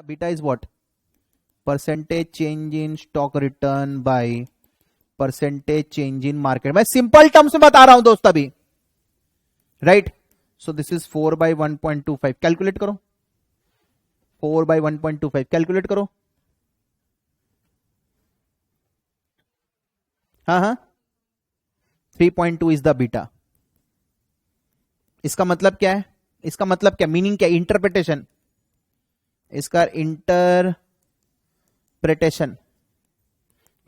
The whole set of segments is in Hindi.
Beta is what? Percentage change in stock return by percentage change in market. मैं सिंपल टर्म्स में बता रहा हूं दोस्त अभी, right? So this is 4/1.25। Calculate करो, 4/1.25 कैलकुलेट करो। हाँ, 3.2 इज द बीटा। इसका मतलब क्या है? इसका मतलब क्या, मीनिंग क्या, इंटरप्रिटेशन, इसका interpretation,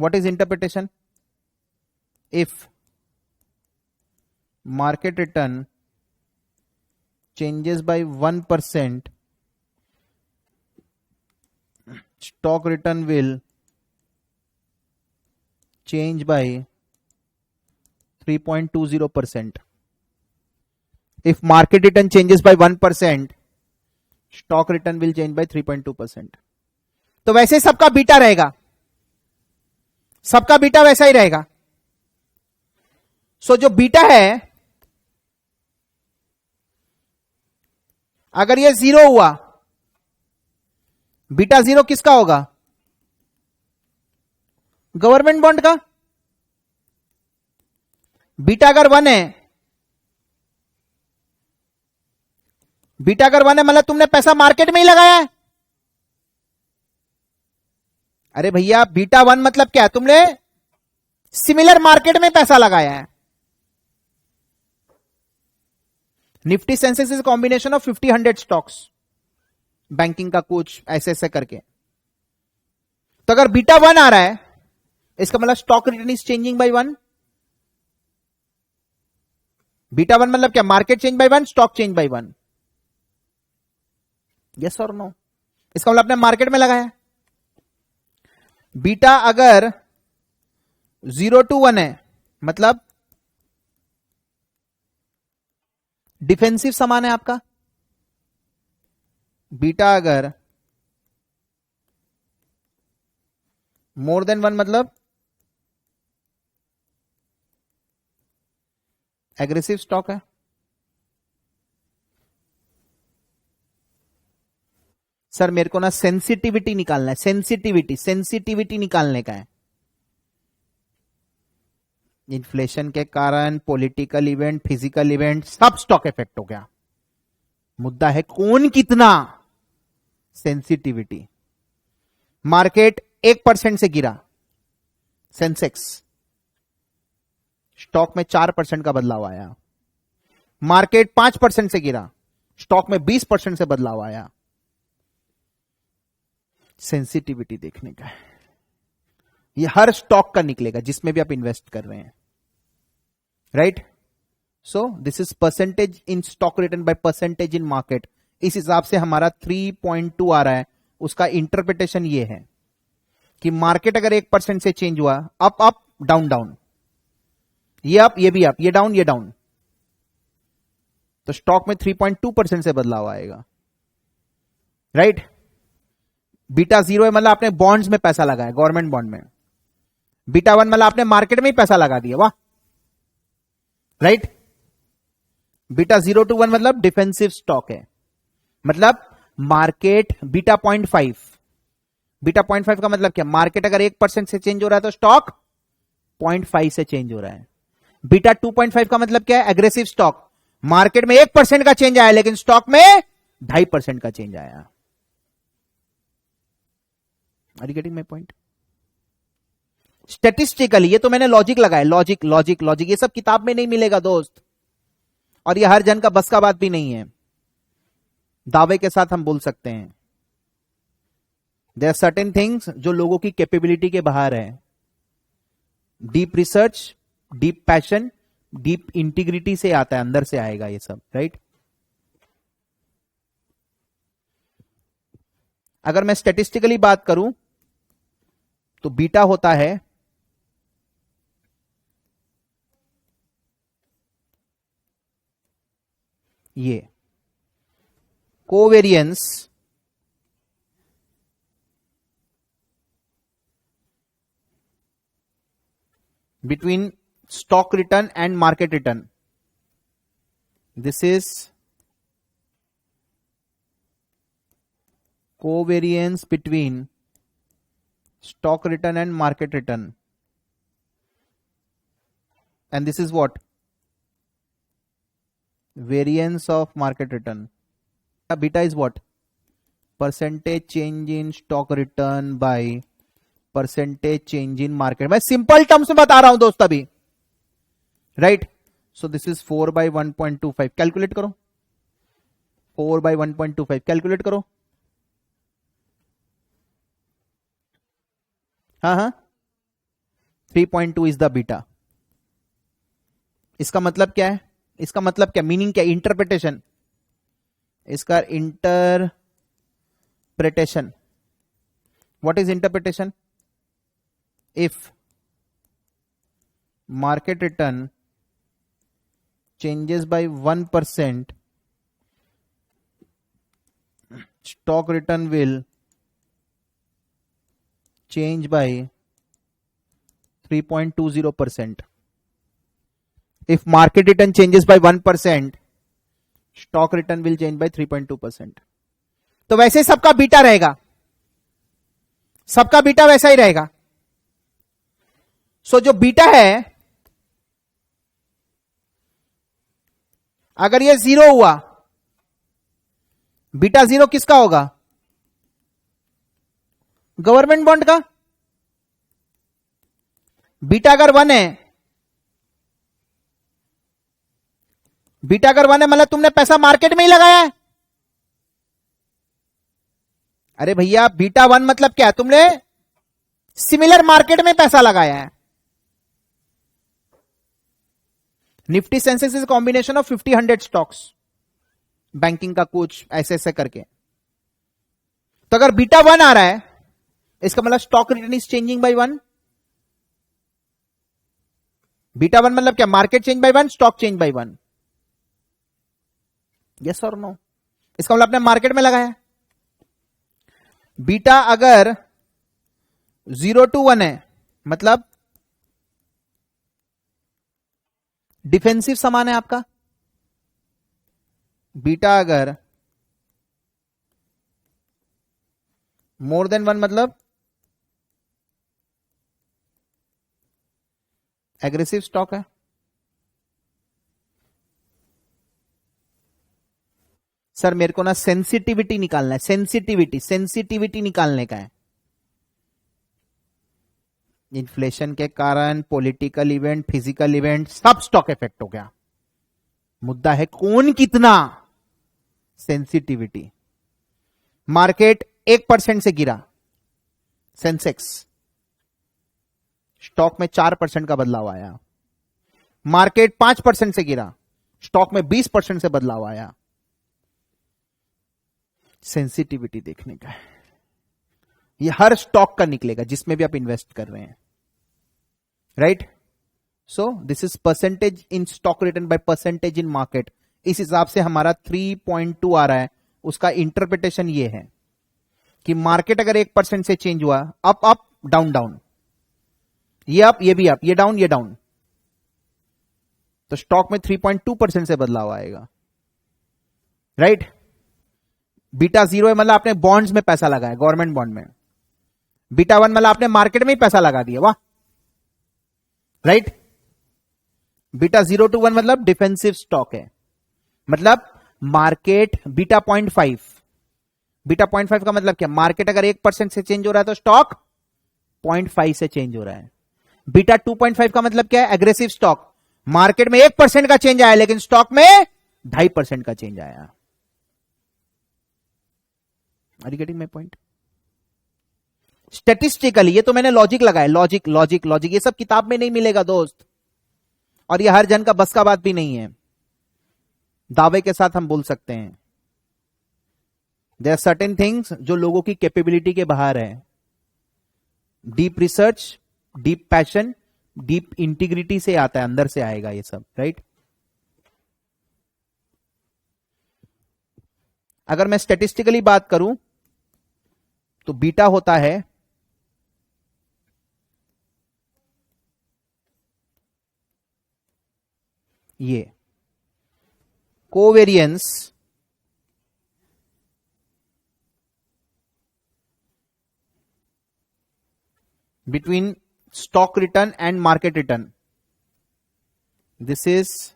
what is interpretation? If market return changes by 1%, stock return will change by 3.20%. If market return changes by 1%, stock return will change by 3.2%. तो वैसे सबका बीटा रहेगा, सबका बीटा वैसा ही रहेगा। सो जो बीटा है, अगर ये 0 हुआ, बीटा 0 किसका होगा? गवर्नमेंट बॉन्ड का। बीटा अगर 1 है, बीटा अगर 1 है मतलब तुमने पैसा मार्केट में ही लगाया है। अरे भैया, बीटा 1 मतलब क्या है? तुमने सिमिलर मार्केट में पैसा लगाया है। Nifty Sensex is combination of 50-100 stocks, banking का कुछ ऐसे ऐसे करके। तो अगर बीटा 1 आ रहा है, इसका मतलब stock return is changing by 1। Beta 1 मतलब क्या? Market change by 1, stock change by 1। Yes और नो? इसका मतलब आपने मार्केट में लगाया। बीटा अगर 0 to 1 है, मतलब डिफेंसिव सामान है आपका। बीटा अगर मोर देन 1 मतलब एग्रेसिव स्टॉक है। सर मेरे को ना सेंसिटिविटी निकालना है, सेंसिटिविटी निकालने का है। इन्फ्लेशन के कारण, पॉलिटिकल इवेंट, फिजिकल इवेंट, सब स्टॉक इफेक्ट हो गया। मुद्दा है कौन कितना? सेंसिटिविटी। मार्केट 1% से गिरा, सेंसेक्स, स्टॉक में 4% का बदलाव आया। मार्केट 5% से गिरा, स्टॉक में 20% से बदलाव आया। सेंसिटिविटी देखने का है। ये हर स्टॉक का निकलेगा जिसमें भी आप इन्वेस्ट कर रहे हैं, right? So this is percentage in stock return by percentage in market. इस हिसाब से हमारा 3.2 आ रहा है। उसका इंटरप्रिटेशन ये है कि मार्केट अगर 1% से चेंज हुआ, अप अप डाउन डाउन, ये अप ये भी अप, ये डाउन ये डाउन, तो स्टॉक में 3.2% से बदलाव आएगा, राइट? बीटा 0 है मतलब आपने बॉन्ड्स में पैसा लगाया, गवर्नमेंट बॉन्ड में। बीटा 1 मतलब आपने मार्केट में ही पैसा लगा दिया, वाह, राइट? बीटा 0 to 1 मतलब डिफेंसिव स्टॉक है, मतलब मार्केट बीटा 0.5। बीटा 0.5 का मतलब क्या? मार्केट अगर 1% से चेंज हो रहा है तो स्टॉक 0.5 से चेंज हो रहा है। बीटा 2.5 का मतलब क्या है? Aggressive stock. मार्केट में 1% का चेंज आया लेकिन स्टॉक में 2.5% का चेंज आया। Are you getting my point? Statistically, ये तो मैंने लॉजिक लगाया, लॉजिक लॉजिक लॉजिक, ये सब किताब में नहीं मिलेगा दोस्त, और ये हर जन का बस का बात भी नहीं है। दावे के साथ हम बोल सकते हैं देयर आर सर्टेन थिंग्स जो लोगों की कैपेबिलिटी के बाहर है। Deep research, deep passion, deep integrity से आता है, अंदर से आएगा ये सब, राइट? अगर मैं स्टैटिस्टिकली बात करूं तो बीटा होता है ये covariance between stock return and market return. This is covariance between stock return and market return, and this is what? Variance of market return. Beta is what? Percentage change in stock return by percentage change in market. मैं सिंपल टर्म्स में बता रहा हूं दोस्त अभी, right? So this is 4/1.25. Calculate करो. 4/1.25 कैलकुलेट करो. हाँ 3.2 इज द बीटा. इसका मतलब क्या है? इसका मतलब क्या? मीनिंग क्या? इंटरप्रिटेशन. इसका interpretation. What is interpretation? If market return changes by 1%, stock return will change by 3.20%. If market return changes by 1%, stock return will change by 3.2%. तो वैसे सबका बीटा रहेगा, सबका बीटा वैसा ही रहेगा. सो जो बीटा है, अगर ये 0 हुआ, बीटा 0 किसका होगा? गवर्नमेंट बॉन्ड का. बीटा अगर 1 है, बीटा अगर 1 है मतलब तुमने पैसा मार्केट में ही लगाया है. अरे भैया, बीटा 1 मतलब क्या? तुमने सिमिलर मार्केट में पैसा लगाया है. Nifty Sensex is combination of 50-100 stocks, banking का कुछ ऐसे ऐसे करके. तो अगर बीटा 1 आ रहा है, इसका मतलब stock return is changing by 1. Beta 1 मतलब क्या? Market change by 1, stock change by 1. Yes और नो? इसका मतलब आपने मार्केट में लगाया. बीटा अगर 0 to 1 है, मतलब डिफेंसिव समान है आपका. बीटा अगर मोर देन 1 मतलब एग्रेसिव स्टॉक है. सर मेरे को ना सेंसिटिविटी निकालना है. सेंसिटिविटी निकालने का है. इन्फ्लेशन के कारण, पॉलिटिकल इवेंट, फिजिकल इवेंट, सब स्टॉक इफेक्ट हो गया. मुद्दा है कौन कितना. सेंसिटिविटी. मार्केट 1% से गिरा, सेंसेक्स, स्टॉक में 4% का बदलाव आया. मार्केट 5% से गिरा, स्टॉक में 20% से बदलाव आया. सेंसिटिविटी देखने का है. ये हर स्टॉक का निकलेगा जिसमें भी आप इन्वेस्ट कर रहे हैं, right? So this is percentage in stock return by percentage in market. इस हिसाब से हमारा 3.2 आ रहा है. उसका इंटरप्रिटेशन ये है कि मार्केट अगर 1% से चेंज हुआ, अप अप डाउन डाउन, ये अप ये भी अप, ये डाउन ये डाउन, तो स्टॉक में 3.2% से बदलाव आएगा, राइट? बीटा 0 है मतलब आपने बॉन्ड्स में पैसा लगाया, गवर्नमेंट बॉन्ड में. बीटा 1 मतलब आपने मार्केट में ही पैसा लगा दिया. वाह, राइट? बीटा 0 to 1 मतलब डिफेंसिव स्टॉक है, मतलब मार्केट. बीटा 0.5, बीटा 0.5 का मतलब क्या? मार्केट अगर 1% से चेंज हो रहा है तो स्टॉक 0.5 से चेंज हो रहा है. बीटा 2.5 का मतलब क्या है? Aggressive stock. मार्केट में 1% का चेंज आया लेकिन स्टॉक में 2.5% का चेंज आया. Are you getting my point? Statistically, ये तो मैंने लॉजिक लगाया. लॉजिक लॉजिक लॉजिक, ये सब किताब में नहीं मिलेगा दोस्त, और ये हर जन का बस का बात भी नहीं है. दावे के साथ हम बोल सकते हैं. देयर आर सर्टेन थिंग्स जो लोगों की कैपेबिलिटी के बाहर है. Deep research, deep passion, deep integrity से आता है, अंदर से आएगा ये सब, राइट? अगर मैं स्टैटिस्टिकली बात करूं तो बीटा होता है ये covariance between stock return and market return. This is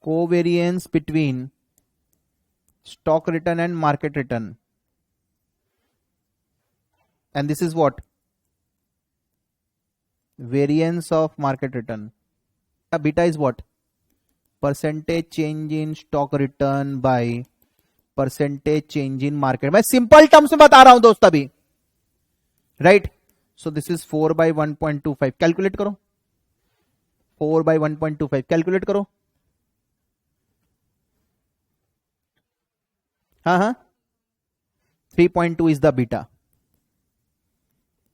covariance between stock return and market return. And this is what? Variance of market return. Beta is what? Percentage change in stock return by percentage change in market. मैं सिंपल टर्म्स में बता रहा हूं दोस्त अभी, right? So this is 4 by 1.25. Calculate करो. 4 by 1.25 कैलकुलेट करो. हाँ 3.2 इज द बीटा.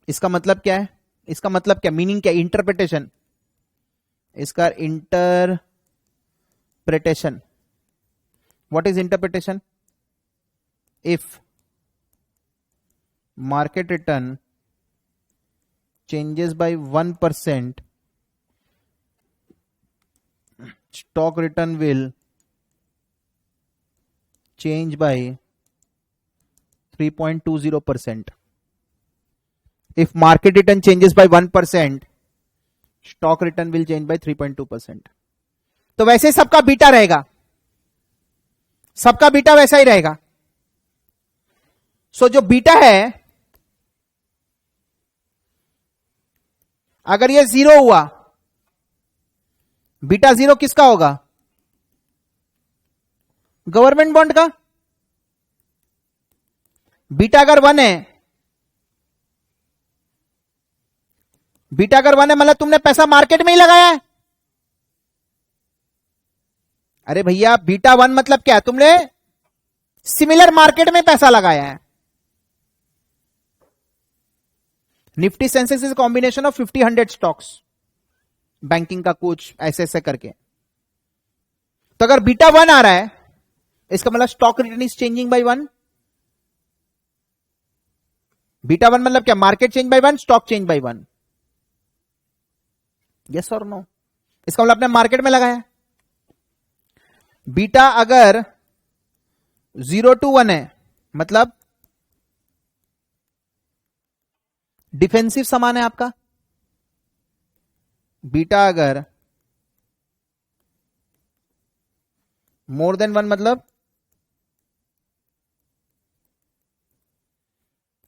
इसका मतलब क्या है? इसका मतलब क्या, मीनिंग क्या, इंटरप्रिटेशन. इसका interpretation, what is interpretation? If market return changes by 1%, stock return will change by 3.20%. If market return changes by 1%, stock return will change by 3.2%. तो वैसे सबका बीटा रहेगा, सबका बीटा वैसा ही रहेगा. सो जो बीटा है, अगर ये 0 हुआ, बीटा 0 किसका होगा? गवर्नमेंट बॉन्ड का. बीटा अगर 1 है, बीटा अगर 1 है मतलब तुमने पैसा मार्केट में ही लगाया है. अरे भैया, बीटा 1 मतलब क्या? तुमने सिमिलर मार्केट में पैसा लगाया है. Nifty Sensex is combination of 50-100 stocks, banking का कुछ ऐसे ऐसे करके. तो अगर बीटा 1 आ रहा है, इसका मतलब stock return is changing by 1. Beta 1 मतलब क्या? Market change by 1, stock change by 1. Yes और नो? इसका मतलब आपने मार्केट में लगाया. बीटा अगर 0 to 1 है, मतलब डिफेंसिव समान है आपका. बीटा अगर मोर देन 1 मतलब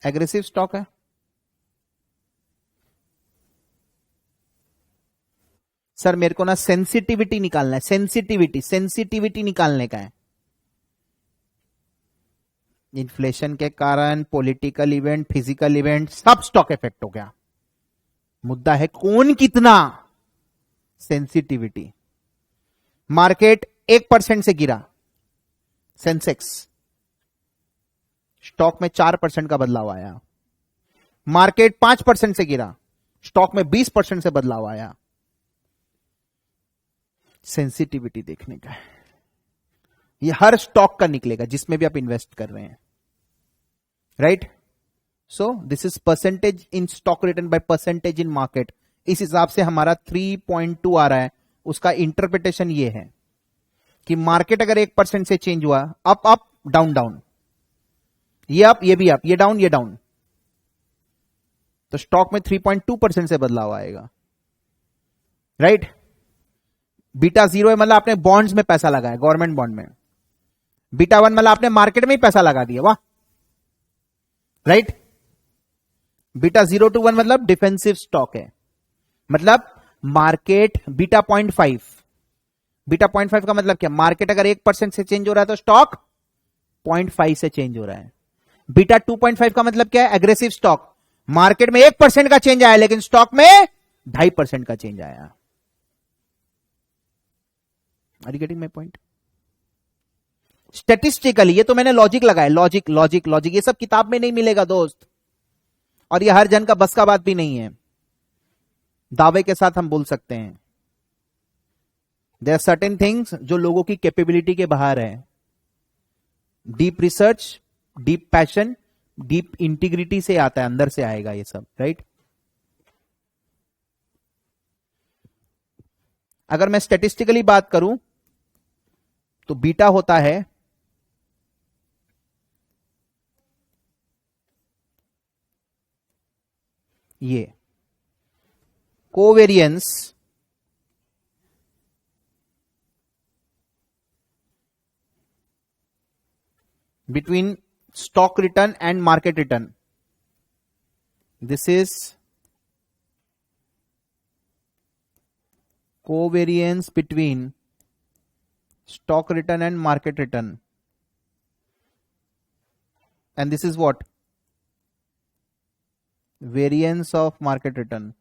एग्रेसिव स्टॉक है. सर मेरे को ना सेंसिटिविटी निकालना है. सेंसिटिविटी निकालने का है. इन्फ्लेशन के कारण, पॉलिटिकल इवेंट, फिजिकल इवेंट, सब स्टॉक इफेक्ट हो गया. मुद्दा है कौन कितना. सेंसिटिविटी. मार्केट 1% से गिरा, सेंसेक्स, स्टॉक में 4% का बदलाव आया. मार्केट 5% से गिरा, स्टॉक में 20% से बदलाव आया. सेंसिटिविटी देखने का है. ये हर स्टॉक का निकलेगा जिसमें भी आप इन्वेस्ट कर रहे हैं, right? So this is percentage in stock return by percentage in market. इस हिसाब से हमारा 3.2 आ रहा है. उसका इंटरप्रिटेशन ये है कि मार्केट अगर 1% से चेंज हुआ, अप अप डाउन डाउन, ये अप ये भी अप, ये डाउन ये डाउन, तो स्टॉक में 3.2% से बदलाव आएगा, राइट? बीटा 0 है मतलब आपने बॉन्ड्स में पैसा लगाया, गवर्नमेंट बॉन्ड में. बीटा 1 मतलब आपने मार्केट में ही पैसा लगा दिया. वाह, राइट? बीटा 0 to 1 मतलब डिफेंसिव स्टॉक है, मतलब मार्केट. बीटा 0.5, बीटा 0.5 का मतलब क्या? मार्केट अगर 1% से चेंज हो रहा है तो स्टॉक 0.5 से चेंज हो रहा है. बीटा 2.5 का मतलब क्या है? Aggressive stock. मार्केट में 1% का चेंज आया लेकिन स्टॉक में 2.5% का चेंज आया. Are you getting my point? Statistically, ये तो मैंने लॉजिक लगाया. लॉजिक ये सब किताब में नहीं मिलेगा दोस्त, और ये हर जन का बस का बात भी नहीं है. दावे के साथ हम बोल सकते हैं. देयर आर सर्टेन थिंग्स जो लोगों की कैपेबिलिटी के बाहर है. Deep research, deep passion, deep integrity से आता है, अंदर से आएगा ये सब, राइट? अगर मैं स्टैटिस्टिकली बात करूं तो बीटा होता है ये covariance between stock return and market return. This is covariance between stock return and market return. And this is what? Variance of market return.